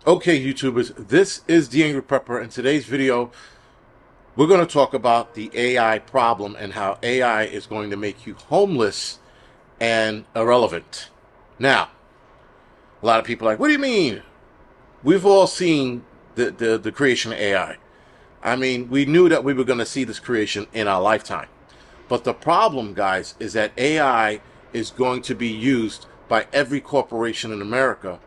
Okay, YouTubers, this is The Angry Prepper. In today's video, we're going to talk about the AI problem and how AI is going to make you homeless and irrelevant. Now, a lot of people are like, what do you mean? We've all seen the creation of AI. I mean, we knew that we were going to see this creation in our lifetime. But the problem, guys, is that AI is going to be used by every corporation in America,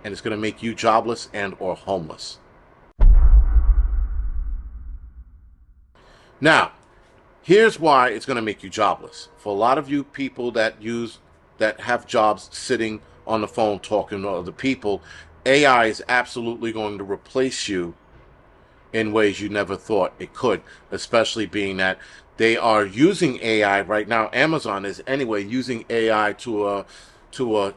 and it's going to make you jobless and or homeless. Now, here's why it's going to make you jobless. For a lot of you people that have jobs sitting on the phone talking to other people, AI is absolutely going to replace you in ways you never thought it could, especially being that they are using AI right now. Amazon is anyway using AI to a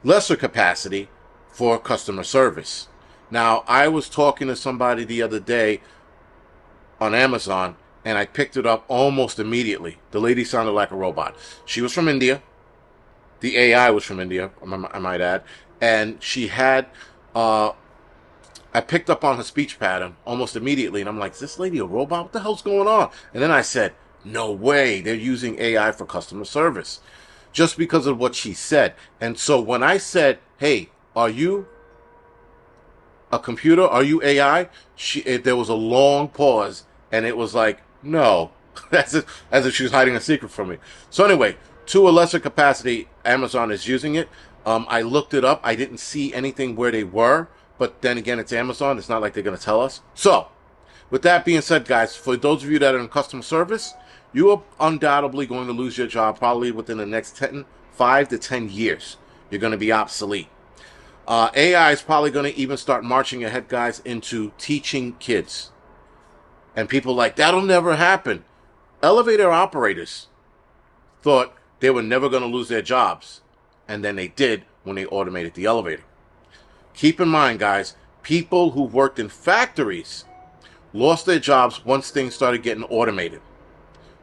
lesser capacity for customer service. Now, I was talking to somebody the other day on Amazon, and I picked it up almost immediately. The lady sounded like a robot. She was from India. The AI was from India, I might add. And she had, I picked up on her speech pattern almost immediately, and I'm like, is this lady a robot? What the hell's going on? And then I said, no way, they're using AI for customer service. Just because of what she said. And so when I said, hey, are you a computer? Are you AI? There was a long pause, and it was like, no, as if she was hiding a secret from me. So anyway, to a lesser capacity, Amazon is using it. I looked it up. I didn't see anything where they were, but then again, it's Amazon. It's not like they're going to tell us. So, with that being said, guys, for those of you that are in customer service, you are undoubtedly going to lose your job probably within the next 5 to 10 years. You're going to be obsolete. AI is probably going to even start marching ahead, guys, into teaching kids. And people like, that'll never happen. Elevator operators thought they were never going to lose their jobs. And then they did when they automated the elevator. Keep in mind, guys, people who worked in factories lost their jobs once things started getting automated.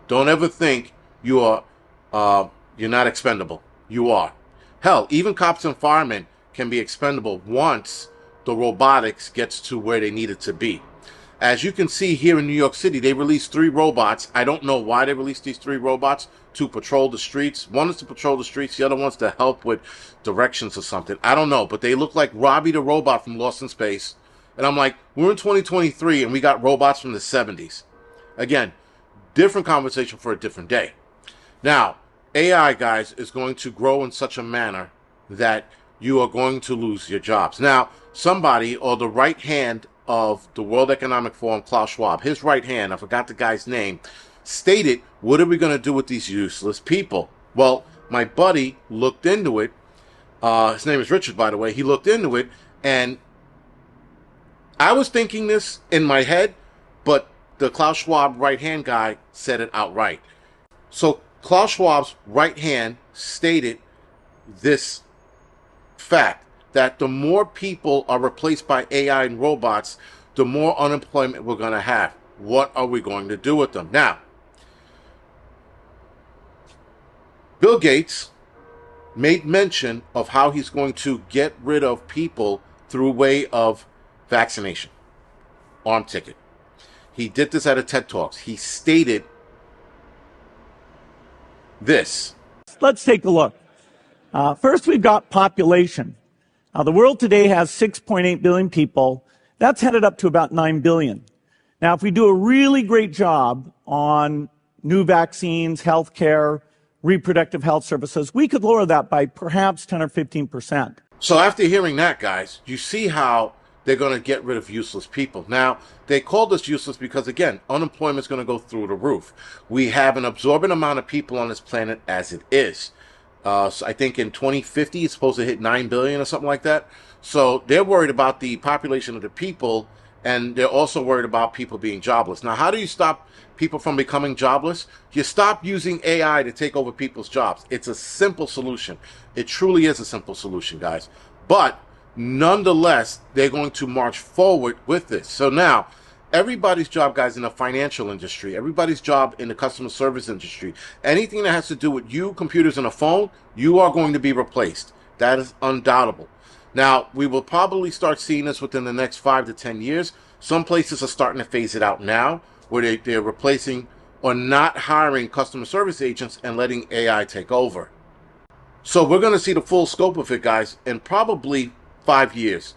Don't ever think you're not expendable. You are. Hell, even cops and firemen can be expendable once the robotics gets to where they need it to be. As you can see here in New York City, they released 3 robots. I don't know why they released these 3 robots to patrol the streets. One is to patrol the streets. The other one's to help with directions or something. I don't know, but they look like Robbie the Robot from Lost in Space. And I'm like, we're in 2023 and we got robots from the 70s. Again, different conversation for a different day. Now, AI, guys, is going to grow in such a manner that you are going to lose your jobs. Now, somebody, or the right hand of the World Economic Forum, Klaus Schwab, his right hand, I forgot the guy's name, stated, what are we going to do with these useless people? Well, my buddy looked into it. His name is Richard, by the way. He looked into it, and I was thinking this in my head, but the Klaus Schwab right-hand guy said it outright. So Klaus Schwab's right hand stated this fact, that the more people are replaced by AI and robots, the more unemployment we're going to have. What are we going to do with them? Now, Bill Gates made mention of how he's going to get rid of people through way of vaccination, arm ticket. He did this at a TED Talks. He stated this. Let's take a look. First, we've got population. The world today has 6.8 billion people. That's headed up to about 9 billion. Now, if we do a really great job on new vaccines, healthcare, reproductive health services, we could lower that by perhaps 10 or 15%. So after hearing that, guys, you see how they're going to get rid of useless people. Now, they called us useless because, again, unemployment is going to go through the roof. We have an absorbent amount of people on this planet as it is. So I think in 2050, it's supposed to hit 9 billion or something like that. So they're worried about the population of the people, and they're also worried about people being jobless. Now, how do you stop people from becoming jobless? You stop using AI to take over people's jobs. It's a simple solution. It truly is a simple solution, guys. But nonetheless, they're going to march forward with this. So now, everybody's job, guys, in the financial industry, everybody's job in the customer service industry, anything that has to do with you, computers, and a phone, you are going to be replaced. That is undoubtable. Now, we will probably start seeing this within the next 5 to 10 years. Some places are starting to phase it out now, where they're replacing or not hiring customer service agents and letting AI take over. So we're going to see the full scope of it, guys, in probably 5 years.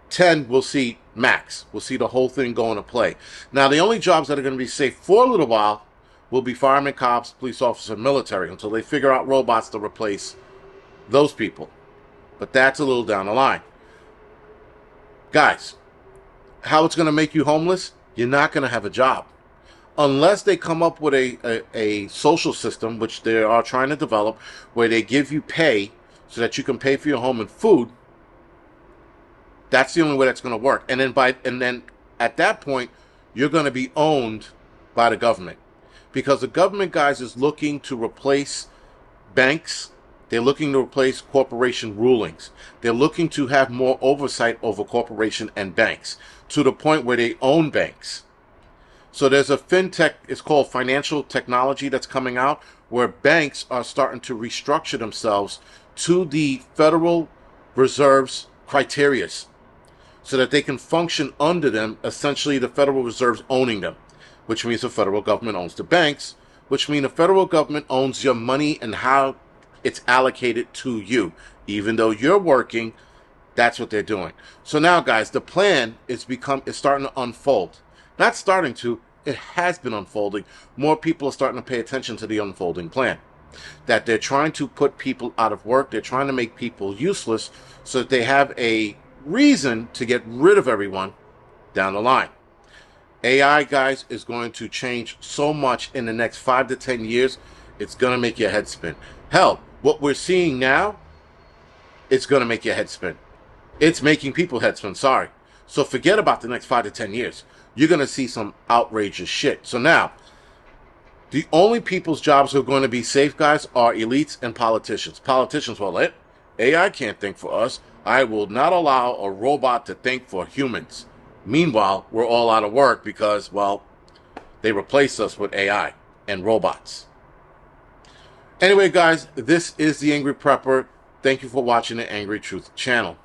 10, we'll see max. We'll see the whole thing go into play. Now, the only jobs that are going to be safe for a little while will be firemen, cops, police officers, military, until they figure out robots to replace those people. But that's a little down the line. Guys, how it's going to make you homeless? You're not going to have a job. Unless they come up with a social system, which they are trying to develop, where they give you pay so that you can pay for your home and food. That's the only way that's going to work. And then at that point, you're going to be owned by the government. Because the government, guys, is looking to replace banks. They're looking to replace corporation rulings. They're looking to have more oversight over corporation and banks, to the point where they own banks. So there's a fintech, it's called financial technology, that's coming out, where banks are starting to restructure themselves to the Federal Reserve's criterias, so that they can function under them, essentially the Federal Reserve's owning them, which means the federal government owns the banks, which means the federal government owns your money and how it's allocated to you. Even though you're working, that's what they're doing. So now, guys, the plan is starting to unfold. Not starting to, it has been unfolding. More people are starting to pay attention to the unfolding plan. That they're trying to put people out of work. They're trying to make people useless so that they have a reason to get rid of everyone down the line. AI, guys, is going to change so much in the next 5 to 10 years. It's going to make your head spin. Hell, what we're seeing now, it's going to make your head spin. It's making people head spin, sorry. So forget about the next 5 to 10 years. You're going to see some outrageous shit. So now, the only people's jobs who are going to be safe, guys, are elites and politicians. Politicians, well, AI can't think for us. I will not allow a robot to think for humans. Meanwhile, we're all out of work because, well, they replaced us with AI and robots. Anyway, guys, this is the Angry Prepper. Thank you for watching the Angry Truth channel.